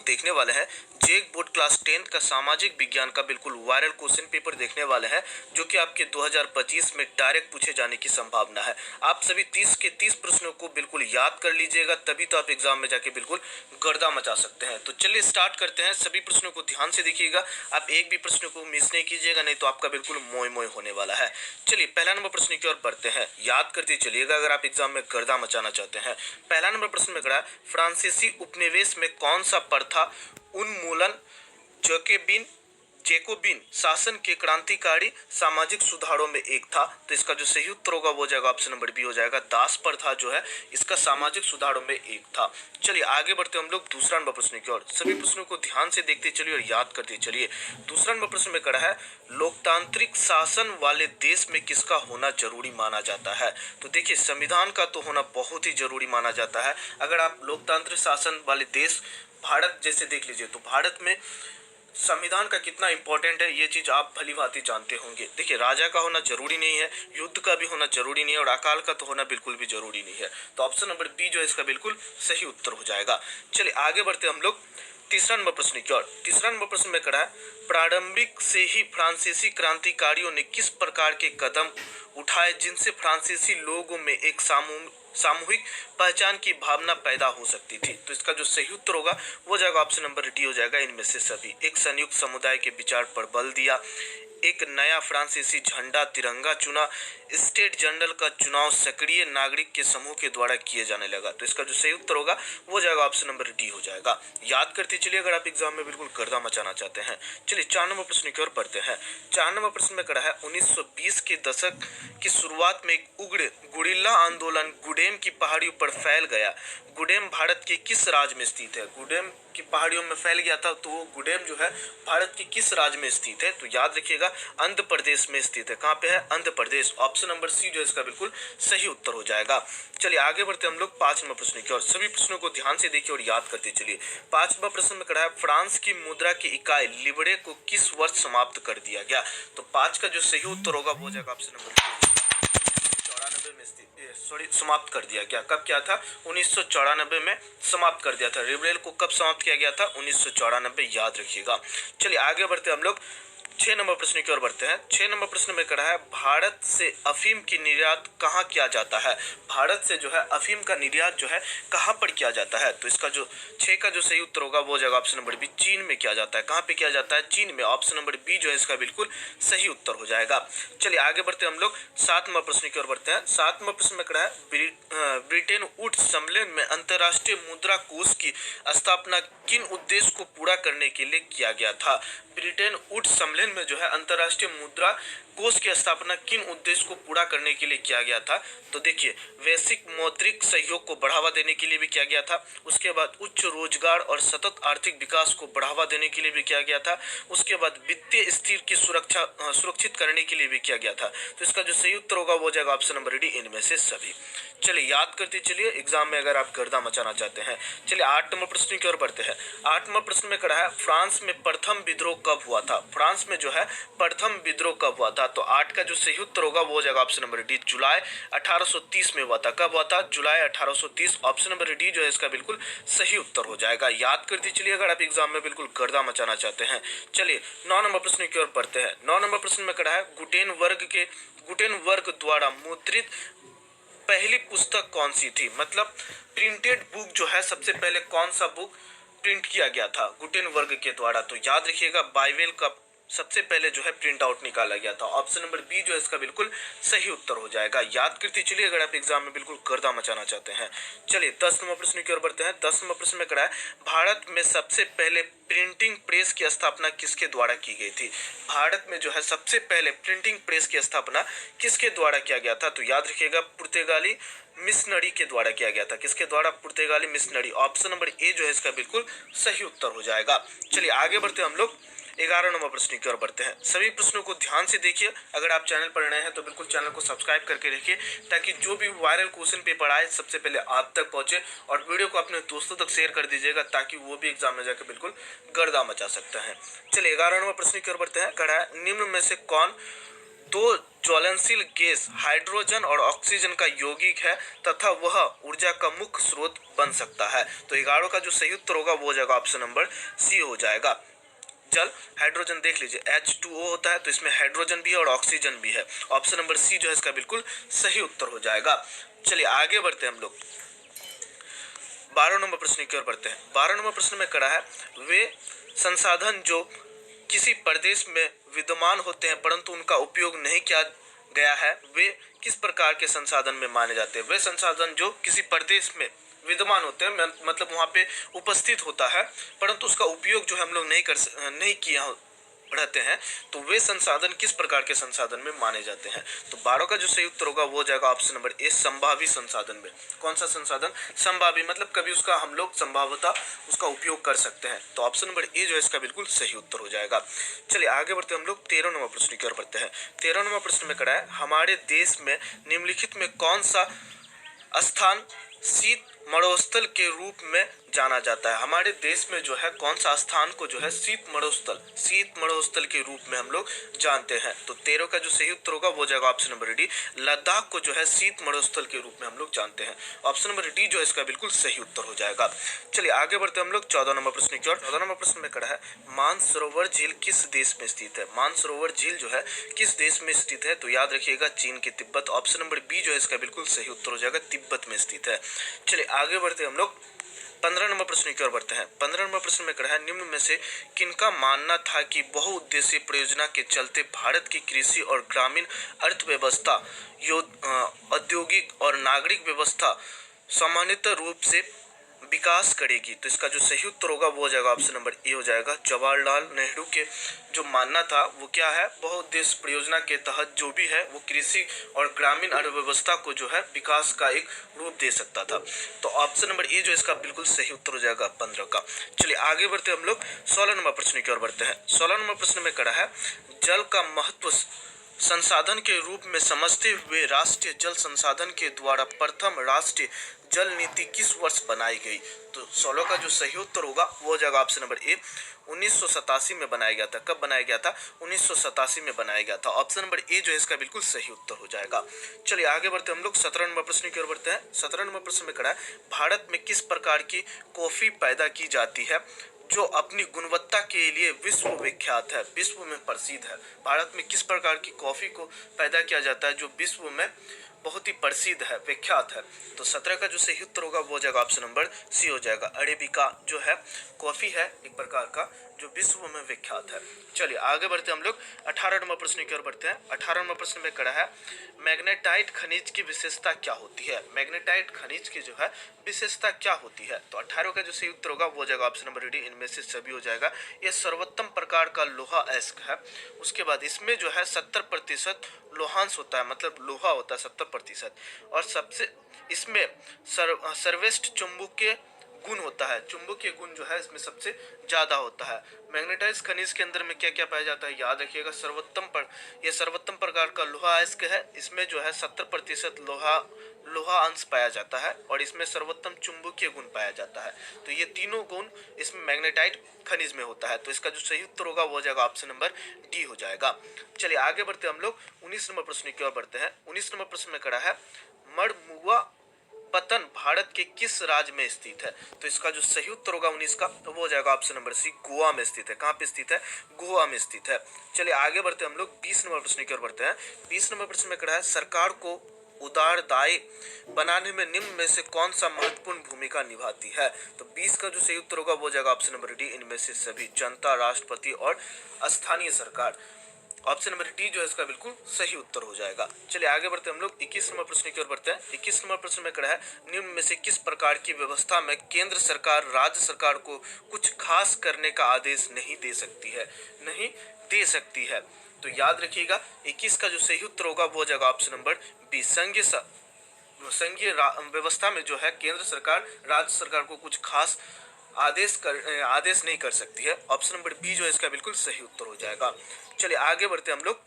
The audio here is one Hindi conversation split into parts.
देखने वाले हैं जेक बोर्ड क्लास 10 का सामाजिक विज्ञान का बिल्कुल वायरल क्वेश्चन पेपर देखने वाले हैं, जो कि आपके 2025 में डायरेक्ट पूछे जाने की संभावना है। आप सभी 30 के 30 प्रश्नों को बिल्कुल याद कर लीजिएगा, तभी तो आप एग्जाम में जाके बिल्कुल गर्दा मचा सकते हैं। तो चलिए स्टार्ट करते हैं। सभी प्रश्नों को ध्यान से देखिएगा, आप एक भी प्रश्न को मिस नहीं कीजिएगा, नहीं तो आपका बिल्कुल मोय मोय होने वाला है। चलिए पहला नंबर प्रश्न की ओर बढ़ते हैं, याद करते चलिएगा अगर आप एग्जाम में गर्दा मचाना चाहते हैं। पहला नंबर प्रश्न में खड़ा है, फ्रांसीसी उपनिवेश में कौन सा प्रथा उन्मूलन जेकोबिन शासन के क्रांतिकारी सामाजिक सुधारों में एक था? तो इसका जो सही उत्तर होगा वो जाएगा ऑप्शन नंबर बी हो जाएगा। दास प्रथा जो है इसका सामाजिक सुधारों में एक था। चलिए आगे बढ़ते हम लोग दूसरा नंबर प्रश्न की ओर। सभी प्रश्नों को ध्यान से देखते चलिए और याद करते चलिए। दूसरा नंबर प्रश्न में कड़ा है, लोकतांत्रिक शासन वाले देश में किसका होना जरूरी माना जाता है? तो देखिए संविधान का तो होना बहुत ही जरूरी माना जाता है। अगर आप लोकतांत्रिक शासन वाले देश भारत जैसे देख लीजिए तो भारत में संविधान का कितना इंपॉर्टेंट है ये चीज आप भली भांति जानते होंगे। देखिए राजा का होना जरूरी नहीं है, युद्ध का भी होना जरूरी नहीं है और अकाल का तो होना बिल्कुल भी जरूरी नहीं है। तो ऑप्शन नंबर बी जो है इसका बिल्कुल सही उत्तर हो जाएगा। चलिए आगे बढ़ते हम लोग तीसरा नंबर प्रश्न की ओर। तीसरा नंबर प्रश्न में खड़ा है, प्रारंभिक से ही फ्रांसीसी क्रांतिकारियों ने किस प्रकार के कदम उठाए जिनसे फ्रांसीसी लोगों में एक सामूहिक पहचान की भावना पैदा हो सकती थी? तो इसका जो सही उत्तर होगा वो जाएगा ऑप्शन नंबर डी हो जाएगा, इनमें से सभी। एक संयुक्त समुदाय के विचार पर बल दिया, एक नया फ्रांसीसी झंडा तिरंगा चुना, स्टेट जनरल का चुनाव सक्रिय नागरिक के समूह के द्वारा किए जाने लगा। तो इसका जो सही उत्तर होगा वो जाएगा ऑप्शन नंबर डी हो जाएगा। याद करते चलिए अगर आप एग्जाम में बिल्कुल गर्दा मचाना चाहते हैं। चलिए 4 नंबर प्रश्न की ओर बढ़ते हैं। 4 नंबर प्रश्न में खड़ा है, 1920 के दशक की शुरुआत में एक उग्र गुरिल्ला आंदोलन गुडेम की पहाड़ियों पर फैल गया। गुडेम भारत के किस राज्य में स्थित है? गुडेम की पहाड़ियों में फैल गया था, तो गुडेम जो है भारत के किस राज्य में स्थित है? तो याद रखिएगा आंध्र प्रदेश में स्थित है। कहाँ पे है? Andhra Pradesh. Option number C जो है इसका बिल्कुल सही उत्तर हो जाएगा। चलिए आगे बढ़ते हम लोग 5 नंबर प्रश्न की ओर। सभी प्रश्नों को ध्यान से देखिए और याद करते चलिए। 5 नंबर प्रश्न में खड़ा है, फ्रांस की मुद्रा की इकाई लिबरे को किस वर्ष समाप्त कर दिया गया? तो 5 का जो सही उत्तर होगा वो जाएगा ऑप्शन नंबर समाप्त कर दिया गया। कब क्या था? 1994 में समाप्त कर दिया था। लिबरेल को कब समाप्त किया गया था? 1994, याद रखिएगा। चलिए आगे बढ़ते हम लोग 6 नंबर प्रश्न की ओर बढ़ते हैं। 6 नंबर प्रश्न में कहा है, भारत से अफीम की निर्यात कहाँ किया जाता है? भारत से जो है अफीम का निर्यात जो है कहाँ पर किया जाता है? तो इसका जो 6 का जो सही उत्तर होगा वो जाएगा ऑप्शन नंबर बी, चीन में किया जाता है। कहाँ पे किया जाता है? चीन में। ऑप्शन नंबर बी जो है इसका बिल्कुल सही उत्तर हो जाएगा। चलिए आगे बढ़ते हम लोग 7 नंबर प्रश्न की ओर बढ़ते हैं। 7 नंबर प्रश्न में कहा है, ब्रिटेन वुड्स सम्मेलन में अंतर्राष्ट्रीय मुद्रा कोष की स्थापना किन उद्देश्य को पूरा करने के लिए किया गया था? ब्रिटेन वुड्स सम्मेलन में जो है अंतर्राष्ट्रीय मुद्रा कोष की स्थापना किन उद्देश्य को पूरा करने के लिए किया गया था? तो देखिए वैश्विक मौद्रिक सहयोग को बढ़ावा देने के लिए भी किया गया था, उसके बाद उच्च रोजगार और सतत आर्थिक विकास को बढ़ावा देने के लिए भी किया गया था, उसके बाद वित्तीय स्थिति की सुरक्षित करने के लिए भी किया गया था। तो इसका जो सही उत्तर होगा वो जाएगा ऑप्शन नंबर डी, इनमें से सभी। चलिए याद करते चलिए एग्जाम में अगर आप गर्दा मचाना चाहते हैं। चलिए 8 नंबर प्रश्न की ओर बढ़ते हैं। 8 नंबर प्रश्न में कहा है, फ्रांस में प्रथम विद्रोह कब हुआ था? फ्रांस में जो है प्रथम विद्रोह कब हुआ था? तो 8 का जो सही उत्तर होगा वो जाएगा ऑप्शन नंबर डी, जुलाई 1830 में हुआ था। कब हुआ था? जुलाई 1830। ऑप्शन नंबर डी जो है इसका बिल्कुल सही उत्तर हो जाएगा। याद करते चलिए अगर आप एग्जाम में बिल्कुल गर्दा मचाना चाहते हैं। चलिए 9 नंबर प्रश्न की ओर बढ़ते हैं। 9 नंबर प्रश्न में कहा है, गुटेन वर्ग द्वारा मुद्रित पहली पुस्तक कौन सी थी? मतलब प्रिंटेड बुक जो है सबसे पहले कौन सा बुक प्रिंट किया गया था गुटेन वर्ग के द्वारा? तो याद रखिएगा बाइबल का सबसे पहले जो है प्रिंट आउट निकाला गया था। ऑप्शन नंबर बी जो है इसका बिल्कुल सही उत्तर हो जाएगा। याद करते चलिए अगर आप एग्जाम में बिल्कुल गर्दा मचाना चाहते हैं। चलिए 10 नंबर प्रश्न की ओर बढ़ते हैं। 10 नंबर प्रश्न में कहा है, भारत में सबसे पहले प्रिंटिंग प्रेस की स्थापना किसके द्वारा की गई थी? भारत में जो है सबसे पहले प्रिंटिंग प्रेस की स्थापना किसके द्वारा किया गया था? तो याद रखिएगा पुर्तगाली मिशनरी के द्वारा किया गया था। किसके द्वारा? पुर्तगाली मिशनरी। ऑप्शन नंबर ए जो है इसका बिल्कुल सही उत्तर हो जाएगा। चलिए आगे बढ़ते हम लोग 11 नंबर प्रश्न की ओर बढ़ते हैं। सभी प्रश्नों को ध्यान से देखिए। अगर आप चैनल पर नए हैं तो बिल्कुल चैनल को सब्सक्राइब करके रखिए, ताकि जो भी वायरल क्वेश्चन पेपर आए सबसे पहले आप तक पहुंचे, और वीडियो को अपने दोस्तों तक शेयर कर दीजिएगा ताकि वो भी एग्जाम में जाकर बिल्कुल गर्दा मचा सकते हैं। चलिए 11 नंबर प्रश्न की ओर बढ़ते हैं। कहा है, निम्न में से कौन दो ज्वलनशील गैस हाइड्रोजन और ऑक्सीजन का यौगिक है तथा वह ऊर्जा का मुख्य स्रोत बन सकता है। तो 11 का जो सही उत्तर होगा वो हो जाएगा ऑप्शन नंबर सी हो जाएगा। जल हाइड्रोजन देख लीजिए H2O होता है, तो इसमें हाइड्रोजन भी है और ऑक्सीजन भी है। ऑप्शन नंबर सी जो है इसका बिल्कुल सही उत्तर हो जाएगा। चलिए आगे बढ़ते हैं हम लोग 12 नंबर प्रश्न की ओर बढ़ते हैं। 12 नंबर प्रश्न में कड़ा है, वे संसाधन जो किसी प्रदेश में विद्यमान होते हैं परंतु उनका उपयोग नहीं किया गया है, वे किस प्रकार के संसाधन में माने जाते हैं। वे संसाधन जो किसी प्रदेश में विद्यमान होते हैं, मतलब वहाँ पे उपस्थित होता है परंतु उसका उपयोग जो है हम लोग नहीं किया रहते हैं, तो वे संसाधन किस प्रकार के संसाधन में माने जाते हैं। तो 12 का जो सही उत्तर होगा वो हो जाएगा ऑप्शन नंबर ए, संभावी संसाधन में। कौन सा संसाधन? संभावी, मतलब कभी उसका हम लोग संभाव्यता उसका उपयोग कर सकते हैं। तो ऑप्शन नंबर ए जो है इसका बिल्कुल सही उत्तर हो जाएगा। चलिए आगे बढ़ते हम लोग 13 नंबर प्रश्न की ओर बढ़ते हैं। 13 नंबर प्रश्न में कड़ा है, हमारे देश में निम्नलिखित में कौन सा स्थान शीत मरुस्थल के रूप में जाना जाता है। हमारे देश में जो है कौन सा स्थान को जो है शीत मरुस्थल के रूप में हम लोग जानते हैं। तो 13 का जो सही उत्तर होगा वो जाएगा ऑप्शन नंबर डी, लद्दाख को जो है शीत मरुस्थल के रूप में हम लोग जानते हैं। ऑप्शन नंबर डी जो है इसका बिल्कुल सही उत्तर हो जाएगा। चलिए आगे बढ़ते हम लोग 14 नंबर प्रश्न की ओर। 14 नंबर प्रश्न में कड़ा है, मानसरोवर झील किस देश में स्थित है। मानसरोवर झील जो है किस देश में स्थित है, तो याद रखिएगा चीन के तिब्बत। ऑप्शन नंबर बी जो है इसका बिल्कुल सही उत्तर हो जाएगा, तिब्बत में स्थित है। चलिए आगे बढ़ते हम लोग 15 नंबर प्रश्न की ओर बढ़ते हैं। 15 नंबर प्रश्न में कड़ा है, निम्न में से किनका मानना था कि बहुउद्देशीय परियोजना के चलते भारत की कृषि और ग्रामीण अर्थव्यवस्था, औद्योगिक और नागरिक व्यवस्था सामान्यतः रूप से विकास करेगी। तो इसका जो सही उत्तर होगा वो हो जाएगा ऑप्शन नंबर ए हो जाएगा। जवाहरलाल नेहरू के जो मानना था वो क्या है, बहुउद्देश्य परियोजना के तहत जो भी है वो कृषि और ग्रामीण अर्थव्यवस्था को जो है विकास का एक रूप दे सकता था। तो ऑप्शन नंबर ए जो इसका बिल्कुल सही उत्तर हो जाएगा 15 का। चलिए आगे बढ़ते हम लोग 16 नंबर प्रश्न की ओर बढ़ते हैं। 16 नंबर प्रश्न में कड़ा है, जल का महत्व संसाधन के रूप में समझते हुए राष्ट्रीय जल संसाधन के द्वारा प्रथम राष्ट्रीय जल नीति किस वर्ष बनाई गई। तो 16 का जो सही उत्तर होगा वो हो जाएगा ऑप्शन नंबर ए, 1987 में बनाया गया था। कब बनाया गया था? 1987 में बनाया गया था। ऑप्शन नंबर ए जो है इसका बिल्कुल सही उत्तर हो जाएगा। चलिए आगे बढ़ते हम लोग 17 नंबर प्रश्न की ओर बढ़ते हैं। 17 नंबर प्रश्न में कड़ा है, भारत में किस प्रकार की कॉफी पैदा की जाती है जो अपनी गुणवत्ता के लिए विश्व विख्यात है, विश्व में प्रसिद्ध है। भारत में किस प्रकार की कॉफी को पैदा किया जाता है जो विश्व में बहुत ही प्रसिद्ध है, विख्यात है। तो 17 का जो सही उत्तर होगा वो हो जाएगा ऑप्शन नंबर सी हो जाएगा। अरेबिका जो है कॉफी है एक प्रकार का जो विश्व में विख्यात है। चलिए आगे बढ़ते हम लोग 18 नंबर प्रश्न की ओर बढ़ते हैं। 18 नंबर प्रश्न में कड़ा है, मैग्नेटाइट खनिज की विशेषता क्या होती है। मैग्नेटाइट खनिज की जो है विशेषता क्या होती है। तो 18 का जो सही उत्तर होगा वो हो जाएगा ऑप्शन नंबर डी, इनमें से सभी हो जाएगा। यह सर्वोत्तम प्रकार का लोहा अयस्क है। उसके बाद इसमें जो है 70% लोहांश होता है, मतलब लोहा होता है 70%, और सबसे इसमें सर्वश्रेष्ठ चुंबकीय गुण होता है। चुंबकीय गुण जो है इसमें सबसे ज्यादा होता है। मैग्नेटाइज खनिज के अंदर में क्या क्या पाया जाता है, याद रखिएगा यह सर्वोत्तम प्रकार का लोहा अयस्क है। इसमें जो है 70% लोहा अंश पाया जाता है और इसमें सर्वोत्तम चुंबकीय गुण पाया जाता है। तो ये तीनों गुण इसमें मैग्नेटाइट खनिज में होता है। तो इसका जो सही उत्तर होगा वो हो जाएगा ऑप्शन नंबर डी हो जाएगा। चलिए आगे बढ़ते हम लोग 19 नंबर प्रश्न की ओर बढ़ते हैं। 19 नंबर प्रश्न में कड़ा है, मड़मुआ पतन भारत के किस राज्य में स्थित है। तो इसका जो सही उत्तर होगा 19 का वो हो जाएगा ऑप्शन नंबर सी, गोवा में स्थित है। कहाँ पे स्थित है? गोवा में स्थित है। चलिए आगे बढ़ते हम लोग 20 नंबर प्रश्न की ओर बढ़ते हैं। 20 नंबर प्रश्न में कड़ा है, सरकार को उदारदायी बनाने में निम्न में से कौन सा महत्वपूर्ण भूमिका निभाती है। तो 20 का जो सही उत्तर होगा वो हो जाएगा ऑप्शन नंबर डी, इनमें से सभी, जनता, राष्ट्रपति और स्थानीय सरकार। ऑप्शन नंबर डी जो है इसका बिल्कुल सही उत्तर हो जाएगा। चलिए आगे बढ़ते हम लोग 21 नंबर प्रश्न की ओर बढ़ते हैं। 21 नंबर प्रश्न में कड़ा है, निम्न में से किस प्रकार की व्यवस्था में केंद्र सरकार राज्य सरकार को कुछ खास करने का आदेश नहीं दे सकती है। तो याद रखिएगा 21 का जो सही उत्तर होगा वो हो जाएगा ऑप्शन नंबर बी, संघीय व्यवस्था में जो है केंद्र सरकार राज्य सरकार को कुछ खास आदेश नहीं कर सकती है। ऑप्शन नंबर बी जो है इसका बिल्कुल सही उत्तर हो जाएगा। चलिए आगे बढ़ते हम लोग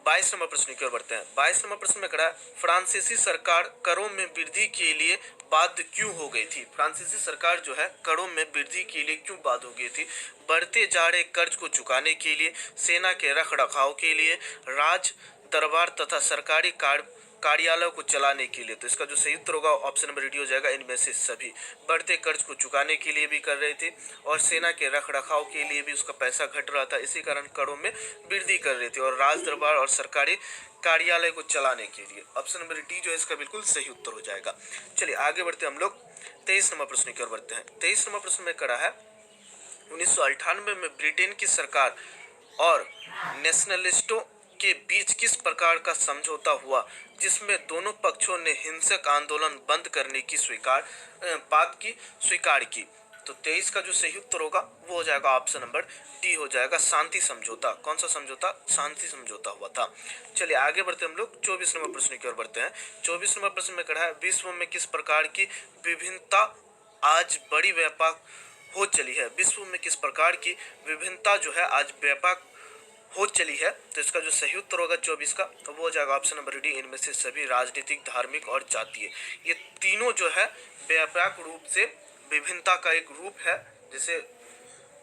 22 नंबर प्रश्न की ओर बढ़ते हैं। 22 नंबर प्रश्न में खड़ा है, फ्रांसीसी सरकार करों में वृद्धि के लिए बाध्य क्यों हो गई थी? फ्रांसीसी सरकार जो है करों में वृद्धि के लिए क्यों बाध्य हो गई थी? बढ़ते जा रहे कर्ज को चुकाने के लिए, सेना के रख रखाव के लिए, राज दरबार तथा सरकारी कार्यालयों को चलाने के लिए। तो इसका जो सही उत्तर होगा ऑप्शन नंबर डी हो जाएगा, इनमें से सभी। बढ़ते कर्ज को चुकाने के लिए भी कर रहे थे और सेना के रख रखाव के लिए भी उसका पैसा घट रहा था, इसी कारण करों में वृद्धि कर रहे थे, और राज दरबार और सरकारी कार्यालय को चलाने के लिए। ऑप्शन नंबर डी जो है इसका बिल्कुल सही उत्तर हो जाएगा। चलिए आगे बढ़ते हम लोग 23 नंबर प्रश्न की ओर बढ़ते हैं। 23 नंबर प्रश्न में कड़ा है, 1998 में ब्रिटेन की सरकार और नेशनलिस्टों के बीच किस प्रकार का समझौता हुआ जिसमें दोनों पक्षों ने हिंसक आंदोलन बंद करने की बात की स्वीकार की? तो 23 का जो सही उत्तर होगा वो हो जाएगा ऑप्शन नंबर डी हो जाएगा, शांति समझौता। कौन सा समझौता? शांति समझौता हुआ था। चलिए आगे बढ़ते हम लोग 24 नंबर प्रश्न की ओर बढ़ते हैं। 24 नंबर प्रश्न में कड़ा है, विश्व में किस प्रकार की विभिन्नता आज बड़ी व्यापक हो चली है? विश्व में किस प्रकार की विभिन्नता जो है आज व्यापक हो चली है? तो इसका जो सही उत्तर होगा 24 का तो वो हो जाएगा ऑप्शन नंबर डी, इनमें से सभी। राजनीतिक, धार्मिक और जातीय, ये तीनों जो है व्यापक रूप से विभिन्नता का एक रूप है। जैसे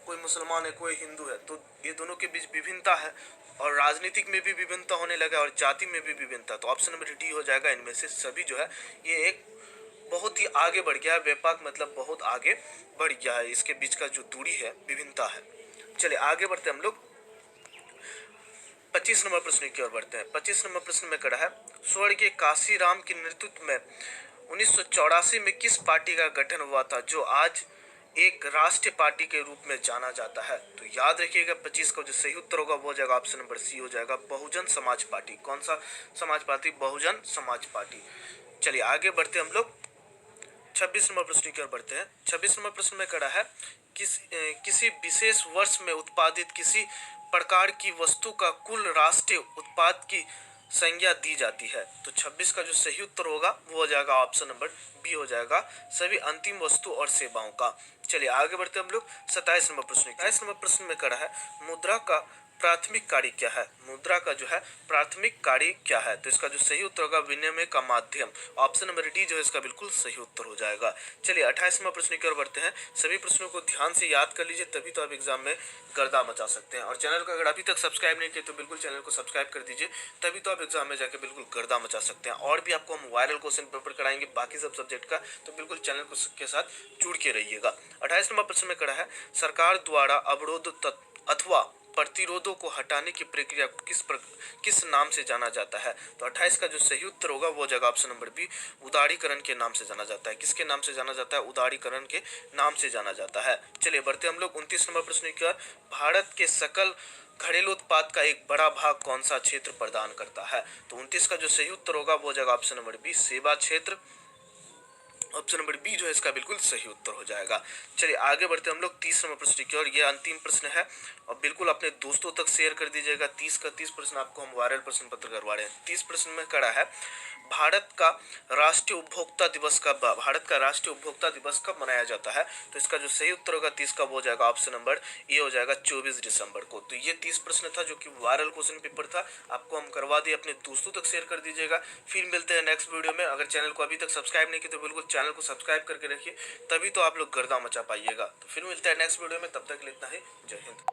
कोई मुसलमान है, कोई हिंदू है, तो ये दोनों के बीच विभिन्नता है, और राजनीतिक में भी विभिन्नता होने लगा और जाति में भी विभिन्नता। तो ऑप्शन नंबर डी हो जाएगा, इनमें से सभी जो है ये एक बहुत ही आगे बढ़ गया है। व्यापक मतलब बहुत आगे बढ़ गया है, इसके बीच का जो दूरी है विभिन्नता है। चलिए आगे बढ़ते हम लोग 25 नंबर प्रश्न की ओर बढ़ते हैं। 25 नंबर प्रश्न में कड़ा है, स्वर्गीय काशीराम के नेतृत्व में 1984 में किस पार्टी का गठन हुआ था जो आज एक राष्ट्रीय पार्टी के रूप में जाना जाता है? तो याद रखिएगा 25 का जो सही उत्तर होगा वो हो जाएगा ऑप्शन नंबर सी हो जाएगा, बहुजन समाज पार्टी। कौन सा समाज पार्टी? बहुजन समाज पार्टी। चलिए आगे बढ़ते हम लोग 26 नंबर प्रश्न की ओर बढ़ते हैं। 26 नंबर प्रश्न में कड़ा है, किसी विशेष वर्ष में उत्पादित किसी प्रकार की वस्तु का कुल राष्ट्रीय उत्पाद की संज्ञा दी जाती है? तो 26 का जो सही उत्तर होगा वो हो जाएगा ऑप्शन नंबर बी हो जाएगा, सभी अंतिम वस्तु और सेवाओं का। चलिए आगे बढ़ते हम लोग 27 नंबर प्रश्न। 27 नंबर प्रश्न में कड़ा है, मुद्रा का प्राथमिक कार्य क्या है? मुद्रा का जो है प्राथमिक कार्य क्या है? तो इसका जो सही उत्तर होगा विनिमय का माध्यम। ऑप्शन नंबर डी जो है इसका बिल्कुल सही उत्तर हो जाएगा। चलिए 28वां प्रश्न की ओर बढ़ते हैं। सभी प्रश्नों को ध्यान से याद कर लीजिए, तभी तो आप एग्जाम में गर्दा मचा सकते हैं। और चैनल को अगर अभी तक सब्सक्राइब नहीं किए तो बिल्कुल चैनल को सब्सक्राइब कर दीजिए, तभी तो आप एग्जाम में जाकर बिल्कुल गर्दा मचा सकते हैं। और भी आपको हम वायरल क्वेश्चन पेपर कराएंगे बाकी सब सब्जेक्ट का, तो बिल्कुल चैनल को के साथ जुड़ के रहिएगा। 28 नंबर प्रश्न में कड़ा है, सरकार द्वारा अवरोध अथवा प्रतिरोधों को हटाने की प्रक्रिया को किस नाम से जाना जाता है? तो 28 का जो सही उत्तर होगा वो जगह ऑप्शन नंबर बी, उदारीकरण के नाम से जाना जाता है। किसके नाम से जाना जाता है? उदारीकरण के नाम से जाना जाता है। चलिए बढ़ते हम लोग 29 नंबर प्रश्न की ओर। भारत के सकल घरेलू उत्पाद का एक बड़ा भाग कौन सा क्षेत्र प्रदान करता है? तो 29 का जो सही उत्तर होगा वो जगह ऑप्शन नंबर बी, सेवा क्षेत्र। ऑप्शन नंबर बी जो है इसका बिल्कुल सही उत्तर हो जाएगा। चलिए आगे बढ़ते हम लोग 30 नंबर प्रश्न की ओर। ये अंतिम प्रश्न है और बिल्कुल अपने दोस्तों तक शेयर कर दीजिएगा। 30 का 30 प्रश्न आपको हम वायरल प्रश्न पत्र करवा रहे हैं। 30 प्रश्न में कड़ा है, भारत का राष्ट्रीय उपभोक्ता दिवस कब मनाया जाता है? तो इसका जो सही उत्तर होगा 30 का वो हो जाएगा ऑप्शन नंबर ए हो जाएगा, 24 दिसंबर को। तो ये 30 प्रश्न था जो कि वायरल क्वेश्चन पेपर था, आपको हम करवा दिए। अपने दोस्तों तक शेयर कर दीजिएगा। फिर मिलते हैं नेक्स्ट वीडियो में। अगर चैनल को अभी तक सब्सक्राइब नहीं किया तो बिल्कुल चैनल को सब्सक्राइब करके रखिए, तभी तो आप लोग गर्दा मचा पाइएगा। तो फिर मिलते हैं नेक्स्ट वीडियो में, तब तक के लिए इतना ही। जय हिंद।